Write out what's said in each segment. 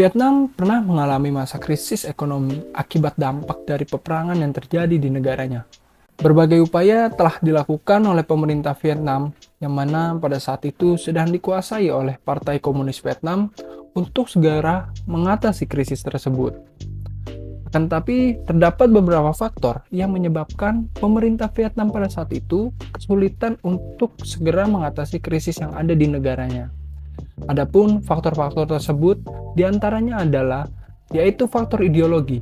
Vietnam pernah mengalami masa krisis ekonomi akibat dampak dari peperangan yang terjadi di negaranya. Berbagai upaya telah dilakukan oleh pemerintah Vietnam, yang mana pada saat itu sedang dikuasai oleh Partai Komunis Vietnam untuk segera mengatasi krisis tersebut. Akan tetapi, terdapat beberapa faktor yang menyebabkan pemerintah Vietnam pada saat itu kesulitan untuk segera mengatasi krisis yang ada di negaranya. Adapun faktor-faktor tersebut diantaranya adalah yaitu faktor ideologi.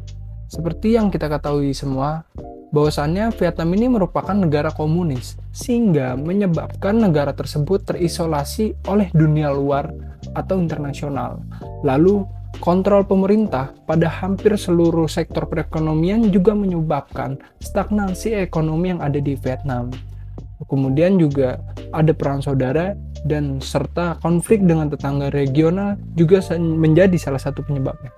Seperti yang kita ketahui semua, bahwasannya Vietnam ini merupakan negara komunis, sehingga menyebabkan negara tersebut terisolasi oleh dunia luar atau internasional. Lalu, kontrol pemerintah pada hampir seluruh sektor perekonomian juga menyebabkan stagnasi ekonomi yang ada di Vietnam. Kemudian juga ada perang saudara dan serta konflik dengan tetangga regional juga menjadi salah satu penyebabnya.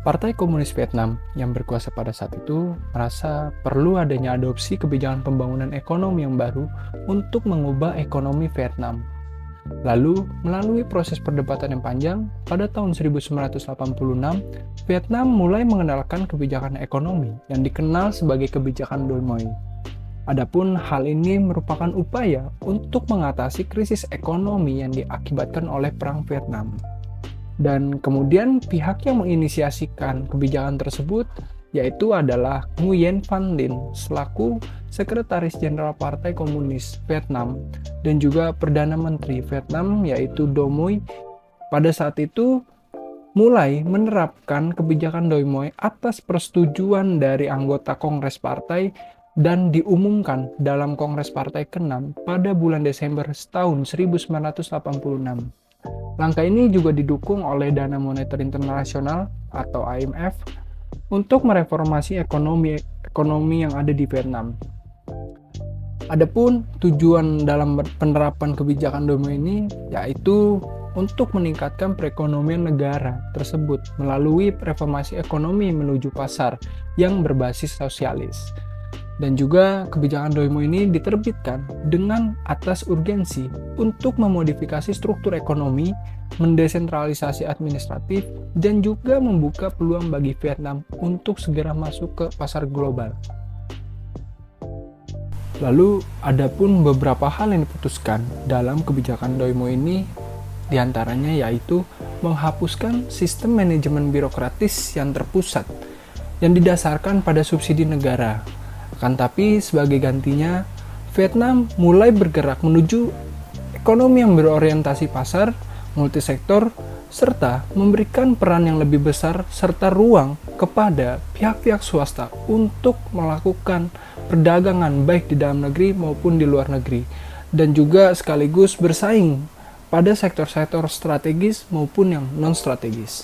Partai Komunis Vietnam yang berkuasa pada saat itu merasa perlu adanya adopsi kebijakan pembangunan ekonomi yang baru untuk mengubah ekonomi Vietnam. Lalu, melalui proses perdebatan yang panjang, pada tahun 1986, Vietnam mulai mengenalkan kebijakan ekonomi yang dikenal sebagai kebijakan Doi Moi. Adapun hal ini merupakan upaya untuk mengatasi krisis ekonomi yang diakibatkan oleh Perang Vietnam. Dan kemudian pihak yang menginisiasikan kebijakan tersebut yaitu adalah Nguyen Van Linh selaku Sekretaris Jenderal Partai Komunis Vietnam dan juga Perdana Menteri Vietnam yaitu Do Moi pada saat itu mulai menerapkan kebijakan Doi Moi atas persetujuan dari anggota Kongres Partai dan diumumkan dalam Kongres Partai ke-6 pada bulan Desember tahun 1986. Langkah ini juga didukung oleh Dana Moneter Internasional atau IMF untuk mereformasi ekonomi yang ada di Vietnam. Adapun tujuan dalam penerapan kebijakan Doi Moi ini yaitu untuk meningkatkan perekonomian negara tersebut melalui reformasi ekonomi menuju pasar yang berbasis sosialis. Dan juga kebijakan Doi Moi ini diterbitkan dengan atas urgensi untuk memodifikasi struktur ekonomi, mendesentralisasi administratif, dan juga membuka peluang bagi Vietnam untuk segera masuk ke pasar global. Lalu, ada pun beberapa hal yang diputuskan dalam kebijakan Doi Moi ini, diantaranya yaitu menghapuskan sistem manajemen birokratis yang terpusat, yang didasarkan pada subsidi negara. Akan tapi sebagai gantinya, Vietnam mulai bergerak menuju ekonomi yang berorientasi pasar, multisektor, serta memberikan peran yang lebih besar serta ruang kepada pihak-pihak swasta untuk melakukan perdagangan baik di dalam negeri maupun di luar negeri, dan juga sekaligus bersaing pada sektor-sektor strategis maupun yang non-strategis.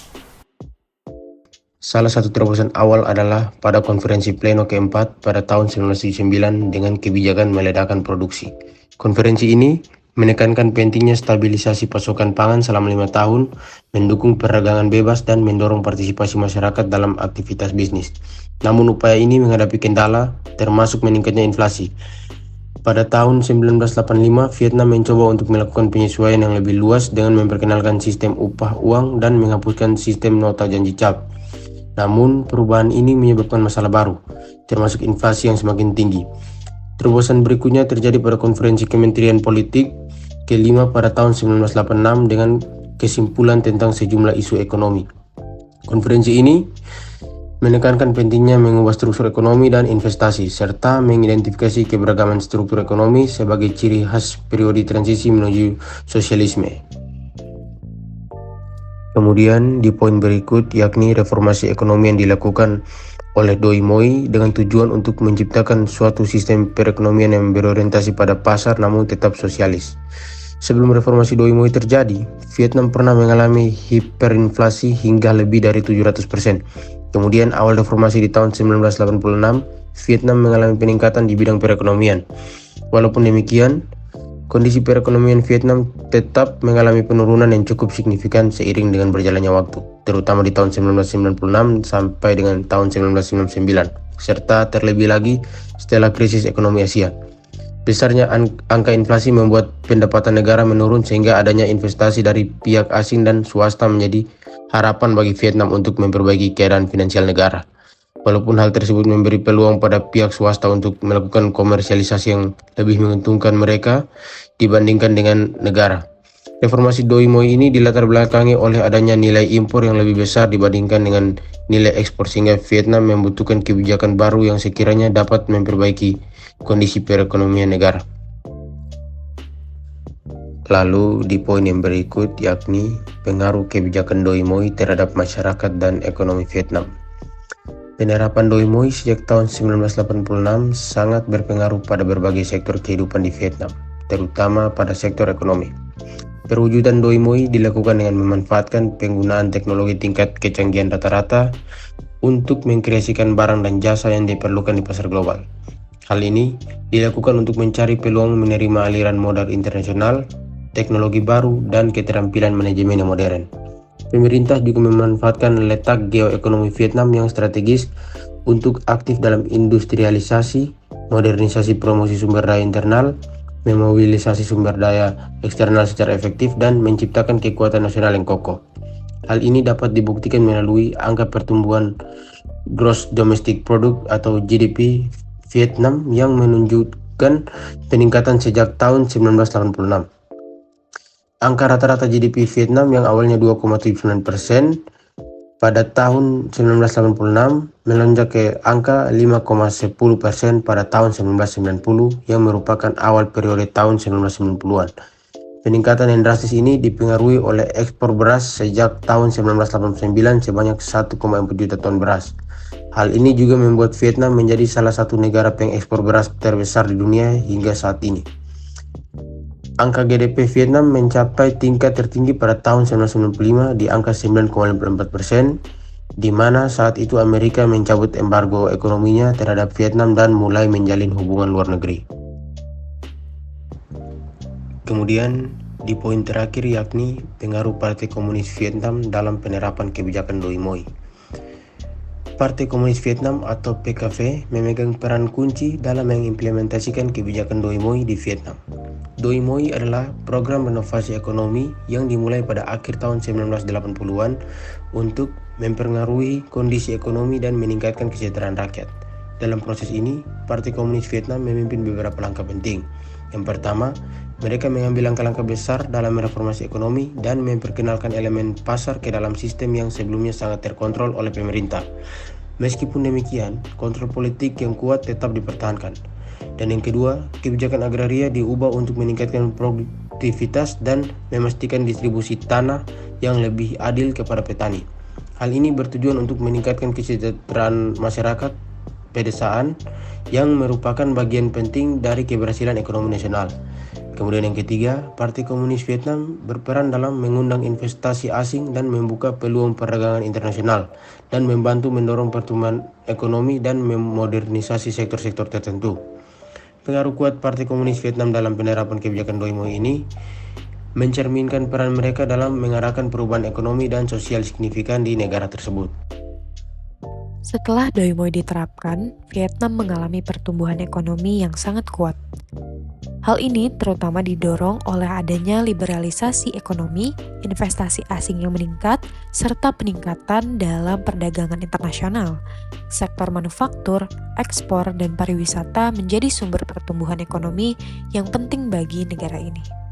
Salah satu terobosan awal adalah pada konferensi pleno keempat pada tahun 1979 dengan kebijakan meledakan produksi. Konferensi ini menekankan pentingnya stabilisasi pasokan pangan selama 5 tahun, mendukung perdagangan bebas dan mendorong partisipasi masyarakat dalam aktivitas bisnis. Namun upaya ini menghadapi kendala, termasuk meningkatnya inflasi. Pada tahun 1985, Vietnam mencoba untuk melakukan penyesuaian yang lebih luas dengan memperkenalkan sistem upah uang dan menghapuskan sistem nota janji cap. Namun, perubahan ini menyebabkan masalah baru, termasuk inflasi yang semakin tinggi. Terobosan berikutnya terjadi pada konferensi Kementerian Politik ke-5 pada tahun 1986 dengan kesimpulan tentang sejumlah isu ekonomi. Konferensi ini menekankan pentingnya mengubah struktur ekonomi dan investasi, serta mengidentifikasi keberagaman struktur ekonomi sebagai ciri khas periode transisi menuju sosialisme. Kemudian di poin berikut yakni reformasi ekonomi yang dilakukan oleh Doi Moi dengan tujuan untuk menciptakan suatu sistem perekonomian yang berorientasi pada pasar namun tetap sosialis. Sebelum reformasi Doi Moi terjadi, Vietnam pernah mengalami hiperinflasi hingga lebih dari 700%. Kemudian awal reformasi di tahun 1986, Vietnam mengalami peningkatan di bidang perekonomian. Walaupun demikian, kondisi perekonomian Vietnam tetap mengalami penurunan yang cukup signifikan seiring dengan berjalannya waktu, terutama di tahun 1996 sampai dengan tahun 1999, serta terlebih lagi setelah krisis ekonomi Asia. Besarnya angka inflasi membuat pendapatan negara menurun sehingga adanya investasi dari pihak asing dan swasta menjadi harapan bagi Vietnam untuk memperbaiki keadaan finansial negara. Walaupun hal tersebut memberi peluang pada pihak swasta untuk melakukan komersialisasi yang lebih menguntungkan mereka dibandingkan dengan negara. Reformasi Doi Moi ini dilatar belakangi oleh adanya nilai impor yang lebih besar dibandingkan dengan nilai ekspor sehingga Vietnam membutuhkan kebijakan baru yang sekiranya dapat memperbaiki kondisi perekonomian negara. Lalu di poin yang berikut yakni pengaruh kebijakan Doi Moi terhadap masyarakat dan ekonomi Vietnam. Penerapan Doi Moi sejak tahun 1986 sangat berpengaruh pada berbagai sektor kehidupan di Vietnam, terutama pada sektor ekonomi. Perwujudan Doi Moi dilakukan dengan memanfaatkan penggunaan teknologi tingkat kecanggihan rata-rata untuk mengkreasikan barang dan jasa yang diperlukan di pasar global. Hal ini dilakukan untuk mencari peluang menerima aliran modal internasional, teknologi baru, dan keterampilan manajemen yang modern. Pemerintah juga memanfaatkan letak geoekonomi Vietnam yang strategis untuk aktif dalam industrialisasi, modernisasi promosi sumber daya internal, memobilisasi sumber daya eksternal secara efektif, dan menciptakan kekuatan nasional yang kokoh. Hal ini dapat dibuktikan melalui angka pertumbuhan Gross Domestic Product atau GDP Vietnam yang menunjukkan peningkatan sejak tahun 1986. Angka rata-rata GDP Vietnam yang awalnya 2,79% pada tahun 1986 melonjak ke angka 5,10% pada tahun 1990 yang merupakan awal periode tahun 1990-an. Peningkatan yang drastis ini dipengaruhi oleh ekspor beras sejak tahun 1989 sebanyak 1,4 juta ton beras. Hal ini juga membuat Vietnam menjadi salah satu negara pengekspor beras terbesar di dunia hingga saat ini. Angka GDP Vietnam mencapai tingkat tertinggi pada tahun 1995 di angka 9,54%, di mana saat itu Amerika mencabut embargo ekonominya terhadap Vietnam dan mulai menjalin hubungan luar negeri. Kemudian di poin terakhir yakni pengaruh Partai Komunis Vietnam dalam penerapan kebijakan Doi Moi. Partai Komunis Vietnam atau PKV memegang peran kunci dalam mengimplementasikan kebijakan Doi Moi di Vietnam. Doi Moi adalah program renovasi ekonomi yang dimulai pada akhir tahun 1980-an untuk mempengaruhi kondisi ekonomi dan meningkatkan kesejahteraan rakyat. Dalam proses ini, Partai Komunis Vietnam memimpin beberapa langkah penting. Yang pertama, mereka mengambil langkah-langkah besar dalam reformasi ekonomi dan memperkenalkan elemen pasar ke dalam sistem yang sebelumnya sangat terkontrol oleh pemerintah. Meskipun demikian, kontrol politik yang kuat tetap dipertahankan. Dan yang kedua, kebijakan agraria diubah untuk meningkatkan produktivitas dan memastikan distribusi tanah yang lebih adil kepada petani. Hal ini bertujuan untuk meningkatkan kesejahteraan masyarakat pedesaan yang merupakan bagian penting dari keberhasilan ekonomi nasional. Kemudian yang ketiga, Partai Komunis Vietnam berperan dalam mengundang investasi asing dan membuka peluang perdagangan internasional dan membantu mendorong pertumbuhan ekonomi dan memodernisasi sektor-sektor tertentu. Pengaruh kuat Partai Komunis Vietnam dalam penerapan kebijakan Doi Moi ini mencerminkan peran mereka dalam mengarahkan perubahan ekonomi dan sosial signifikan di negara tersebut. Setelah Doi Moi diterapkan, Vietnam mengalami pertumbuhan ekonomi yang sangat kuat. Hal ini terutama didorong oleh adanya liberalisasi ekonomi, investasi asing yang meningkat, serta peningkatan dalam perdagangan internasional. Sektor manufaktur, ekspor, dan pariwisata menjadi sumber pertumbuhan ekonomi yang penting bagi negara ini.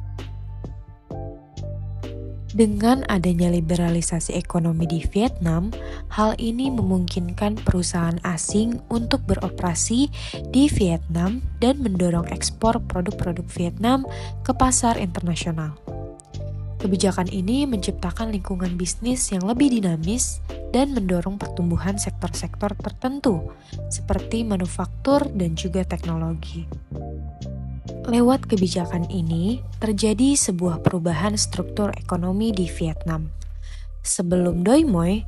Dengan adanya liberalisasi ekonomi di Vietnam, hal ini memungkinkan perusahaan asing untuk beroperasi di Vietnam dan mendorong ekspor produk-produk Vietnam ke pasar internasional. Kebijakan ini menciptakan lingkungan bisnis yang lebih dinamis dan mendorong pertumbuhan sektor-sektor tertentu seperti manufaktur dan juga teknologi. Lewat kebijakan ini, terjadi sebuah perubahan struktur ekonomi di Vietnam. Sebelum Doi Moi,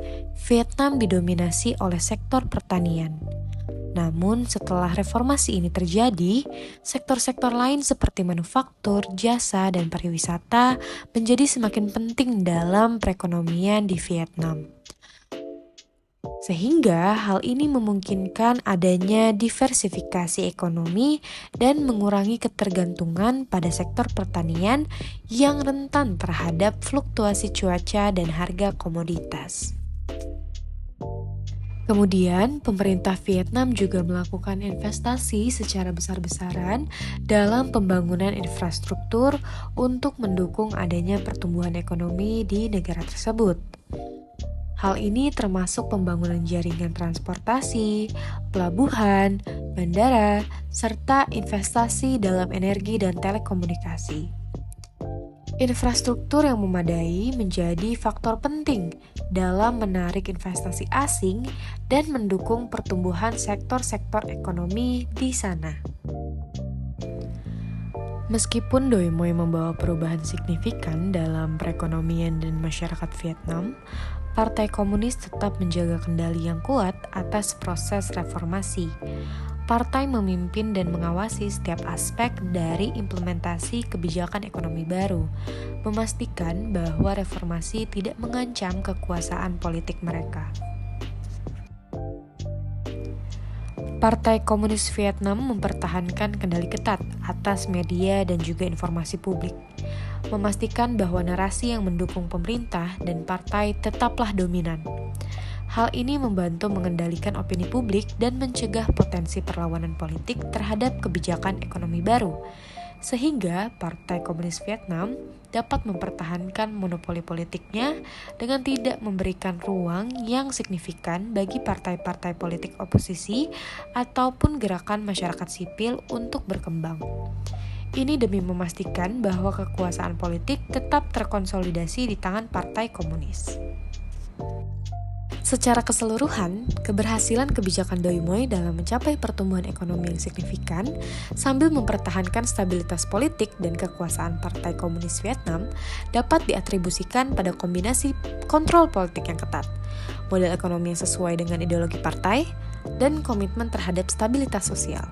Vietnam didominasi oleh sektor pertanian. Namun setelah reformasi ini terjadi, sektor-sektor lain seperti manufaktur, jasa, dan pariwisata menjadi semakin penting dalam perekonomian di Vietnam. Sehingga hal ini memungkinkan adanya diversifikasi ekonomi dan mengurangi ketergantungan pada sektor pertanian yang rentan terhadap fluktuasi cuaca dan harga komoditas. Kemudian, pemerintah Vietnam juga melakukan investasi secara besar-besaran dalam pembangunan infrastruktur untuk mendukung adanya pertumbuhan ekonomi di negara tersebut. Hal ini termasuk pembangunan jaringan transportasi, pelabuhan, bandara, serta investasi dalam energi dan telekomunikasi. Infrastruktur yang memadai menjadi faktor penting dalam menarik investasi asing dan mendukung pertumbuhan sektor-sektor ekonomi di sana. Meskipun Doi Moi membawa perubahan signifikan dalam perekonomian dan masyarakat Vietnam, Partai Komunis tetap menjaga kendali yang kuat atas proses reformasi. Partai memimpin dan mengawasi setiap aspek dari implementasi kebijakan ekonomi baru, memastikan bahwa reformasi tidak mengancam kekuasaan politik mereka. Partai Komunis Vietnam mempertahankan kendali ketat atas media dan juga informasi publik, memastikan bahwa narasi yang mendukung pemerintah dan partai tetaplah dominan. Hal ini membantu mengendalikan opini publik dan mencegah potensi perlawanan politik terhadap kebijakan ekonomi baru, sehingga Partai Komunis Vietnam dapat mempertahankan monopoli politiknya dengan tidak memberikan ruang yang signifikan bagi partai-partai politik oposisi ataupun gerakan masyarakat sipil untuk berkembang. Ini demi memastikan bahwa kekuasaan politik tetap terkonsolidasi di tangan Partai Komunis. Secara keseluruhan, keberhasilan kebijakan Doi Moi dalam mencapai pertumbuhan ekonomi yang signifikan sambil mempertahankan stabilitas politik dan kekuasaan Partai Komunis Vietnam dapat diatribusikan pada kombinasi kontrol politik yang ketat, model ekonomi yang sesuai dengan ideologi partai, dan komitmen terhadap stabilitas sosial.